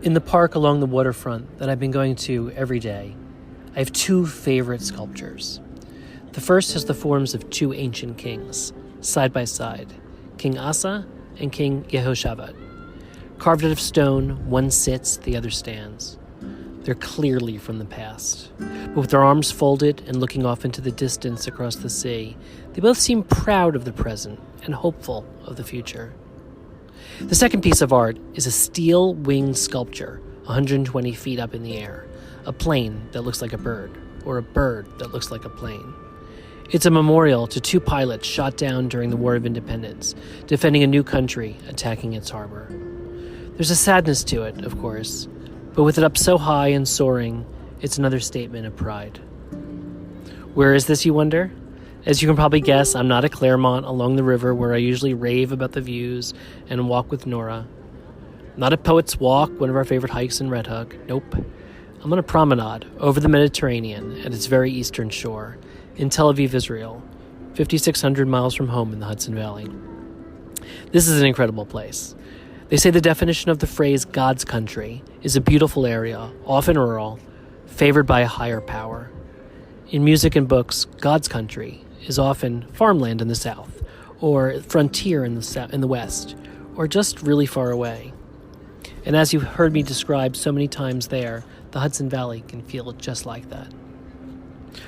In the park along the waterfront that I've been going to every day, I have two favorite sculptures. The first has the forms of two ancient kings, side by side, King Asa and King Yehoshaphat. Carved out of stone, one sits, the other stands. They're clearly from the past, but with their arms folded and looking off into the distance across the sea, they both seem proud of the present and hopeful of the future. The second piece of art is a steel-winged sculpture 120 feet up in the air, a plane that looks like a bird, or a bird that looks like a plane. It's a memorial to two pilots shot down during the War of Independence, defending a new country attacking its harbor. There's a sadness to it, of course, but with it up so high and soaring, it's another statement of pride. Where is this, you wonder? As you can probably guess, I'm not at Claremont along the river where I usually rave about the views and walk with Nora. Not at Poets Walk, one of our favorite hikes in Red Hook. Nope. I'm on a promenade over the Mediterranean at its very eastern shore, in Tel Aviv, Israel, 5,600 miles from home in the Hudson Valley. This is an incredible place. They say the definition of the phrase God's country is a beautiful area, often rural, favored by a higher power. In music and books, God's country is often farmland in the south, or frontier in the west, or just really far away. And as you've heard me describe so many times there, the Hudson Valley can feel just like that.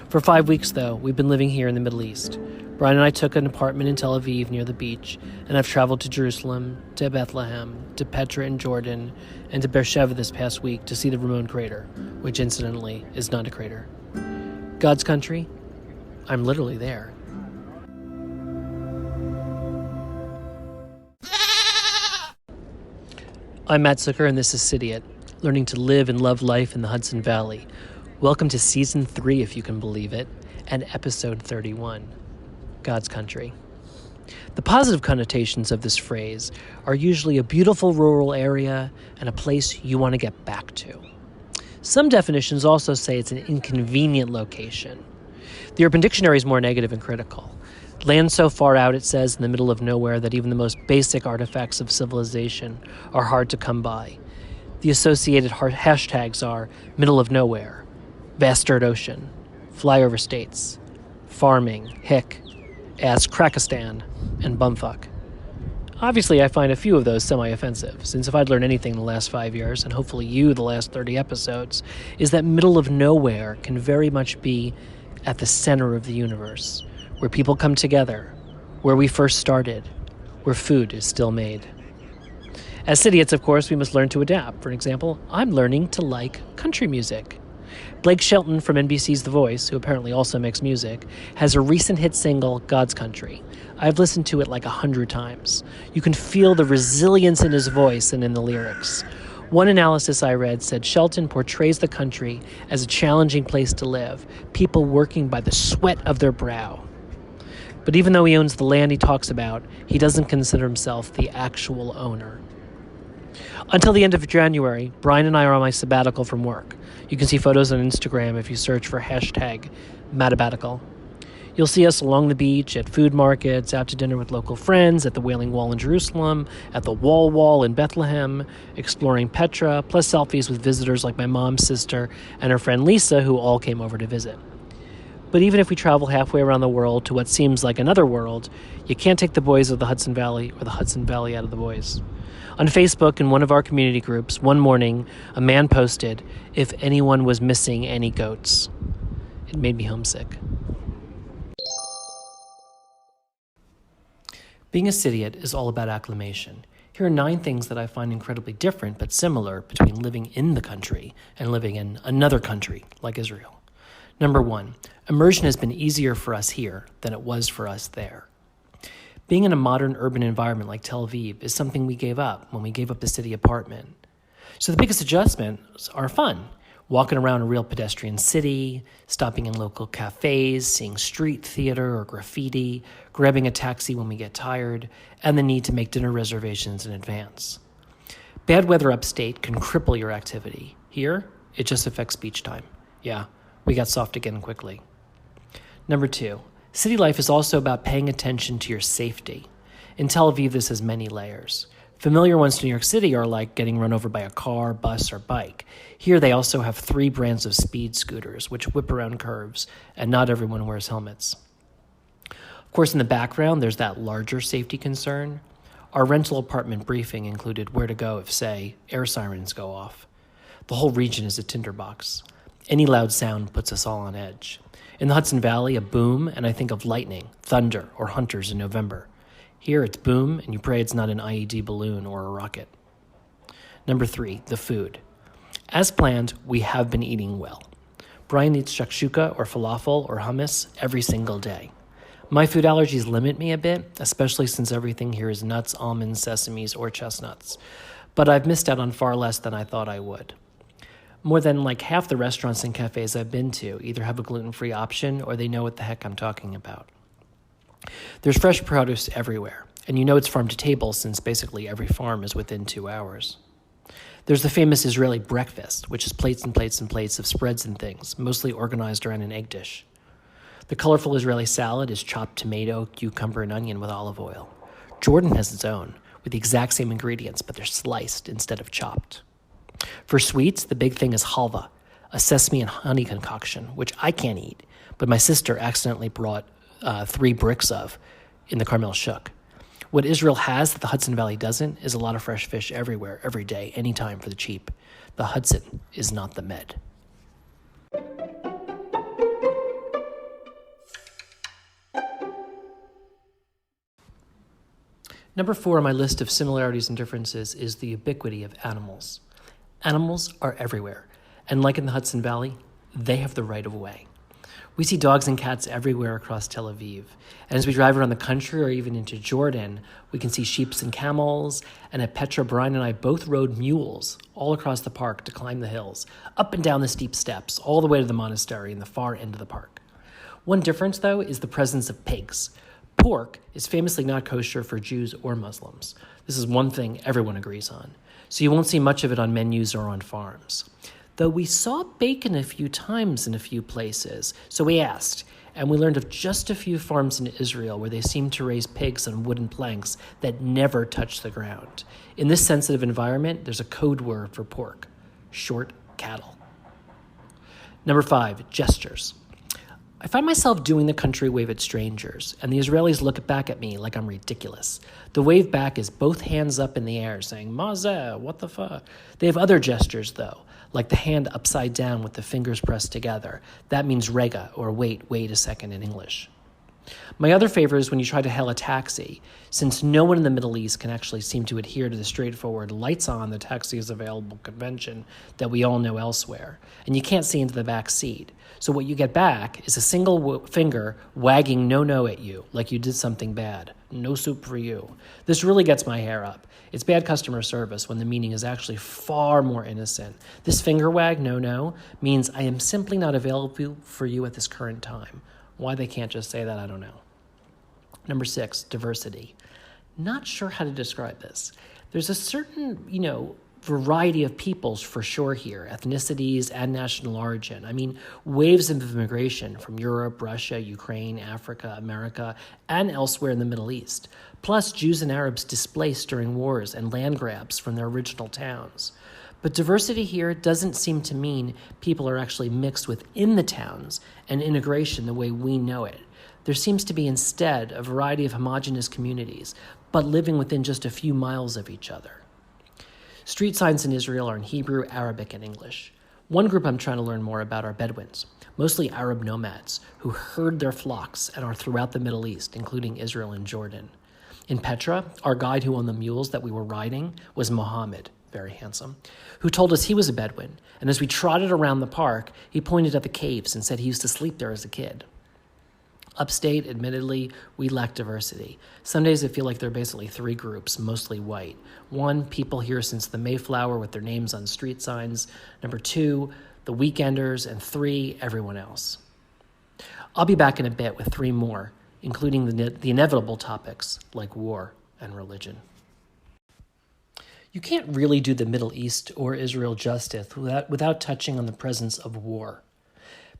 For 5 weeks, though, we've been living here in the Middle East. Brian and I took an apartment in Tel Aviv near the beach, and I've traveled to Jerusalem, to Bethlehem, to Petra in Jordan, and to Beersheba this past week to see the Ramon crater, which incidentally is not a crater. God's country? I'm literally there. I'm Matt Zucker, and this is Cidiot, learning to live and love life in the Hudson Valley. Welcome to Season 3, if you can believe it, and Episode 31, God's Country. The positive connotations of this phrase are usually a beautiful rural area and a place you want to get back to. Some definitions also say it's an inconvenient location. The Urban Dictionary is more negative and critical. Land so far out, it says, in the middle of nowhere that even the most basic artifacts of civilization are hard to come by. The associated hashtags are middle of nowhere, vast dirt ocean, flyover states, farming, hick, ass Krakistan, and bumfuck. Obviously, I find a few of those semi-offensive, since if I'd learned anything in the last 5 years, and hopefully you the last 30 episodes, is that middle of nowhere can very much be at the center of the universe, where people come together, where we first started, where food is still made. As Cidiots, of course, we must learn to adapt. For example, I'm learning to like country music. Blake Shelton from NBC's The Voice, who apparently also makes music, has a recent hit single, God's Country. I've listened to it like 100 times. You can feel the resilience in his voice and in the lyrics. One analysis I read said Shelton portrays the country as a challenging place to live, people working by the sweat of their brow. But even though he owns the land he talks about, he doesn't consider himself the actual owner. Until the end of January, Brian and I are on my sabbatical from work. You can see photos on Instagram if you search for hashtag #Matabatical. You'll see us along the beach, at food markets, out to dinner with local friends, at the Wailing Wall in Jerusalem, at the Wall in Bethlehem, exploring Petra, plus selfies with visitors like my mom's sister and her friend Lisa, who all came over to visit. But even if we travel halfway around the world to what seems like another world, you can't take the boys of the Hudson Valley or the Hudson Valley out of the boys. On Facebook, in one of our community groups, one morning, a man posted, "If anyone was missing any goats." It made me homesick. Being a Cidiot is all about acclimation. Here are 9 things that I find incredibly different but similar between living in the country and living in another country like Israel. Number 1, immersion has been easier for us here than it was for us there. Being in a modern urban environment like Tel Aviv is something we gave up when we gave up the city apartment. So the biggest adjustments are fun. Walking around a real pedestrian city, stopping in local cafes, seeing street theater or graffiti, grabbing a taxi when we get tired, and the need to make dinner reservations in advance. Bad weather upstate can cripple your activity. Here, it just affects beach time. Yeah, we got soft again quickly. Number 2, city life is also about paying attention to your safety. In Tel Aviv, this has many layers. Familiar ones to New York City are like getting run over by a car, bus, or bike. Here they also have 3 brands of speed scooters, which whip around curves, and not everyone wears helmets. Of course, in the background, there's that larger safety concern. Our rental apartment briefing included where to go if, say, air sirens go off. The whole region is a tinderbox. Any loud sound puts us all on edge. In the Hudson Valley, a boom, and I think of lightning, thunder, or hunters in November. Here it's boom, and you pray it's not an IED balloon or a rocket. Number 3, the food. As planned, we have been eating well. Brian eats shakshuka or falafel or hummus every single day. My food allergies limit me a bit, especially since everything here is nuts, almonds, sesames, or chestnuts. But I've missed out on far less than I thought I would. More than like half the restaurants and cafes I've been to either have a gluten-free option or they know what the heck I'm talking about. There's fresh produce everywhere, and you know it's farm to table since basically every farm is within 2 hours. There's the famous Israeli breakfast, which is plates and plates and plates of spreads and things, mostly organized around an egg dish. The colorful Israeli salad is chopped tomato, cucumber, and onion with olive oil. Jordan has its own, with the exact same ingredients, but they're sliced instead of chopped. For sweets, the big thing is halva, a sesame and honey concoction, which I can't eat, but my sister accidentally brought 3 bricks of in the Carmel Shuk. What Israel has that the Hudson Valley doesn't is a lot of fresh fish everywhere, every day, anytime for the cheap. The Hudson is not the Med. Number 4 on my list of similarities and differences is the ubiquity of animals. Animals are everywhere, and like in the Hudson Valley, they have the right of way. We see dogs and cats everywhere across Tel Aviv, and as we drive around the country or even into Jordan, we can see sheep and camels, and at Petra, Brian and I both rode mules all across the park to climb the hills, up and down the steep steps, all the way to the monastery in the far end of the park. One difference, though, is the presence of pigs. Pork is famously not kosher for Jews or Muslims. This is one thing everyone agrees on, so you won't see much of it on menus or on farms. Though we saw bacon a few times in a few places, so we asked, and we learned of just a few farms in Israel where they seem to raise pigs on wooden planks that never touch the ground. In this sensitive environment, there's a code word for pork: short cattle. Number 5, gestures. I find myself doing the country wave at strangers, and the Israelis look back at me like I'm ridiculous. The wave back is both hands up in the air, saying, Mazeh, what the fuck? They have other gestures, though, like the hand upside down with the fingers pressed together. That means rega, or wait a second in English. My other favor is when you try to hail a taxi, since no one in the Middle East can actually seem to adhere to the straightforward lights on, the taxi is available convention that we all know elsewhere, and you can't see into the back seat. So what you get back is a single finger wagging no at you, like you did something bad. No soup for you. This really gets my hair up. It's bad customer service when the meaning is actually far more innocent. This finger wag, no, means I am simply not available for you at this current time. Why they can't just say that, I don't know. Number 6, diversity. Not sure how to describe this. There's a certain, variety of peoples for sure here, ethnicities and national origin. I mean, waves of immigration from Europe, Russia, Ukraine, Africa, America, and elsewhere in the Middle East. Plus Jews and Arabs displaced during wars and land grabs from their original towns. But diversity here doesn't seem to mean people are actually mixed within the towns and integration the way we know it. There seems to be instead a variety of homogeneous communities, but living within just a few miles of each other. Street signs in Israel are in Hebrew, Arabic, and English. One group I'm trying to learn more about are Bedouins, mostly Arab nomads, who herd their flocks and are throughout the Middle East, including Israel and Jordan. In Petra, our guide who owned the mules that we were riding was Mohammed, very handsome, who told us he was a Bedouin, and as we trotted around the park, he pointed at the caves and said he used to sleep there as a kid. Upstate, admittedly, we lack diversity. Some days I feel like there are basically 3 groups, mostly white. 1, people here since the Mayflower with their names on street signs. Number 2, the weekenders. And 3, everyone else. I'll be back in a bit with 3 more, including the inevitable topics like war and religion. You can't really do the Middle East or Israel justice without touching on the presence of war.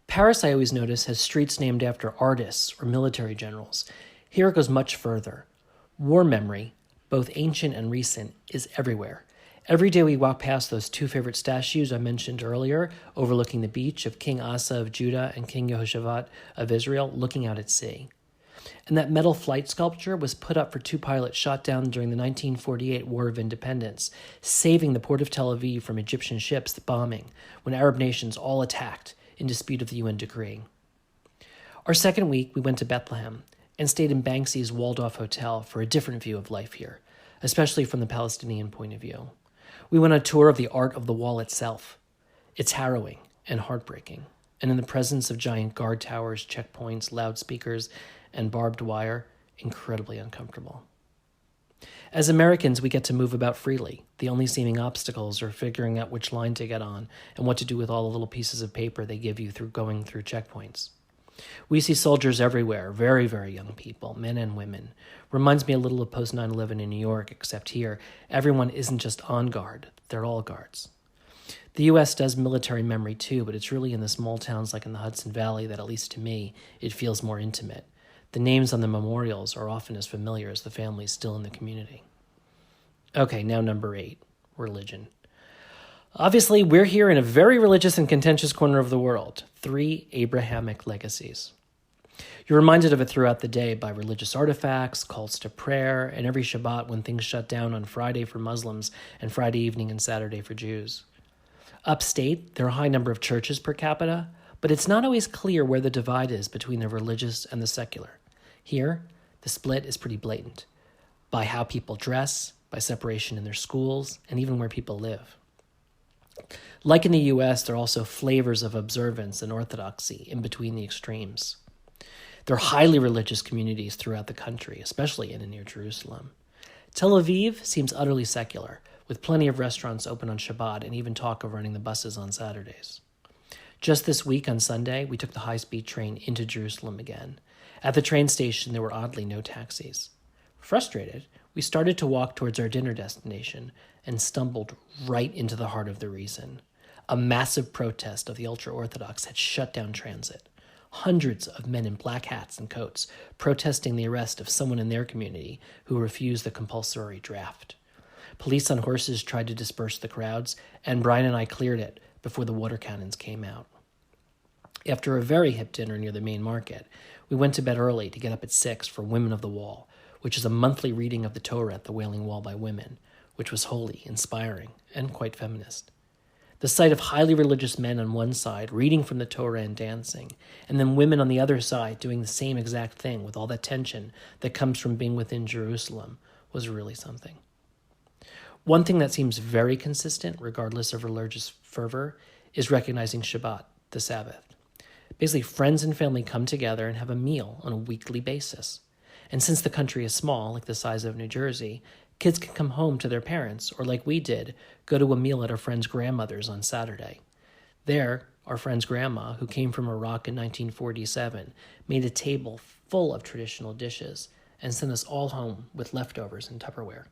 Paris, I always notice, has streets named after artists or military generals. Here it goes much further. War memory, both ancient and recent, is everywhere. Every day we walk past those two favorite statues I mentioned earlier, overlooking the beach of King Asa of Judah and King Jehoshaphat of Israel, looking out at sea. And that metal flight sculpture was put up for two pilots shot down during the 1948 War of Independence, saving the port of Tel Aviv from Egyptian ships bombing when Arab nations all attacked in dispute of the UN decree. Our second week, we went to Bethlehem and stayed in Banksy's walled-off hotel for a different view of life here, especially from the Palestinian point of view. We went on a tour of the art of the wall itself. It's harrowing and heartbreaking, and in the presence of giant guard towers, checkpoints, loudspeakers, and barbed wire, incredibly uncomfortable. As Americans, we get to move about freely. The only seeming obstacles are figuring out which line to get on and what to do with all the little pieces of paper they give you through going through checkpoints. We see soldiers everywhere, very, very young people, men and women. Reminds me a little of post 9/11 in New York, except here, everyone isn't just on guard, they're all guards. The U.S. does military memory too, but it's really in the small towns like in the Hudson Valley that, at least to me, it feels more intimate. The names on the memorials are often as familiar as the families still in the community. Okay, now number 8, religion. Obviously, we're here in a very religious and contentious corner of the world. 3 Abrahamic legacies. You're reminded of it throughout the day by religious artifacts, calls to prayer, and every Shabbat when things shut down on Friday for Muslims and Friday evening and Saturday for Jews. Upstate, there are a high number of churches per capita, but it's not always clear where the divide is between the religious and the secular. Here, the split is pretty blatant, by how people dress, by separation in their schools, and even where people live. Like in the U.S., there are also flavors of observance and orthodoxy in between the extremes. There are highly religious communities throughout the country, especially in and near Jerusalem. Tel Aviv seems utterly secular, with plenty of restaurants open on Shabbat and even talk of running the buses on Saturdays. Just this week on Sunday, we took the high-speed train into Jerusalem again. At the train station, there were oddly no taxis. Frustrated, we started to walk towards our dinner destination and stumbled right into the heart of the reason. A massive protest of the ultra-Orthodox had shut down transit. Hundreds of men in black hats and coats protesting the arrest of someone in their community who refused the compulsory draft. Police on horses tried to disperse the crowds, and Brian and I cleared it before the water cannons came out. After a very hip dinner near the main market, we went to bed early to get up at 6 for Women of the Wall, which is a monthly reading of the Torah at the Wailing Wall by women, which was holy, inspiring, and quite feminist. The sight of highly religious men on one side reading from the Torah and dancing, and then women on the other side doing the same exact thing with all that tension that comes from being within Jerusalem was really something. One thing that seems very consistent, regardless of religious fervor, is recognizing Shabbat, the Sabbath. Basically, friends and family come together and have a meal on a weekly basis. And since the country is small, like the size of New Jersey, kids can come home to their parents, or like we did, go to a meal at our friend's grandmother's on Saturday. There, our friend's grandma, who came from Iraq in 1947, made a table full of traditional dishes and sent us all home with leftovers in Tupperware.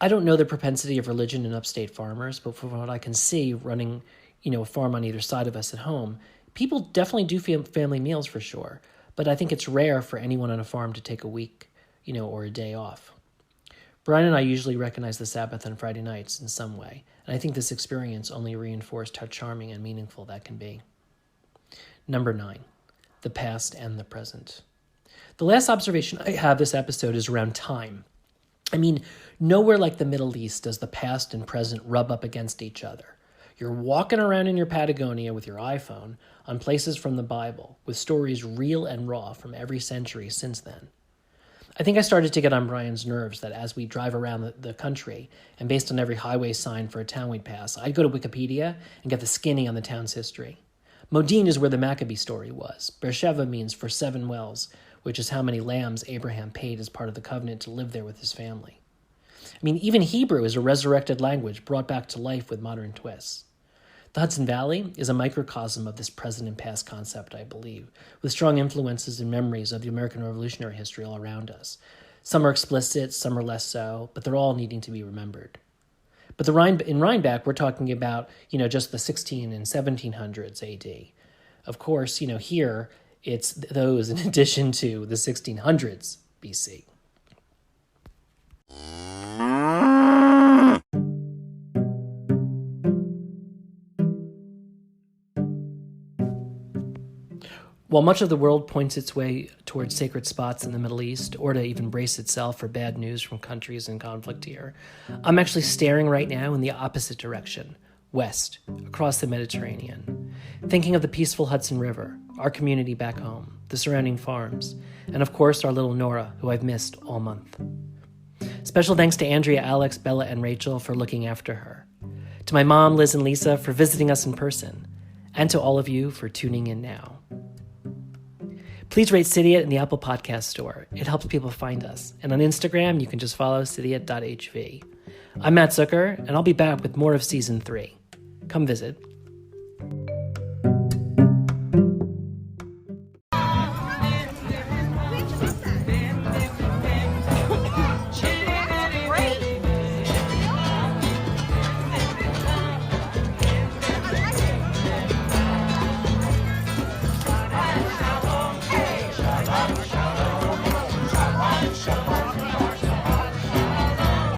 I don't know the propensity of religion in upstate farmers, but from what I can see running, a farm on either side of us at home, people definitely do family meals for sure, but I think it's rare for anyone on a farm to take a week, or a day off. Brian and I usually recognize the Sabbath on Friday nights in some way, and I think this experience only reinforced how charming and meaningful that can be. Number 9, the past and the present. The last observation I have this episode is around time. Nowhere like the Middle East does the past and present rub up against each other. You're walking around in your Patagonia with your iPhone on places from the Bible, with stories real and raw from every century since then. I think I started to get on Brian's nerves that as we drive around the country, and based on every highway sign for a town we'd pass, I'd go to Wikipedia and get the skinny on the town's history. Modin is where the Maccabee story was. Beersheba means for 7 wells, which is how many lambs Abraham paid as part of the covenant to live there with his family. Even Hebrew is a resurrected language brought back to life with modern twists. The Hudson Valley is a microcosm of this present and past concept, I believe, with strong influences and memories of the American Revolutionary history all around us. Some are explicit, some are less so, but they're all needing to be remembered. But in Rhinebeck, we're talking about, just the 16 and 1700s AD. Of course, here, it's those in addition to the 1600s BC. While much of the world points its way towards sacred spots in the Middle East, or to even brace itself for bad news from countries in conflict here, I'm actually staring right now in the opposite direction, west, across the Mediterranean, thinking of the peaceful Hudson River, our community back home, the surrounding farms, and of course our little Nora, who I've missed all month. Special thanks to Andrea, Alex, Bella, and Rachel for looking after her, to my mom, Liz, and Lisa for visiting us in person, and to all of you for tuning in now. Please rate Cidiot in the Apple Podcast Store. It helps people find us. And on Instagram, you can just follow cidiot.hv. I'm Matt Zucker, and I'll be back with more of Season 3. Come visit.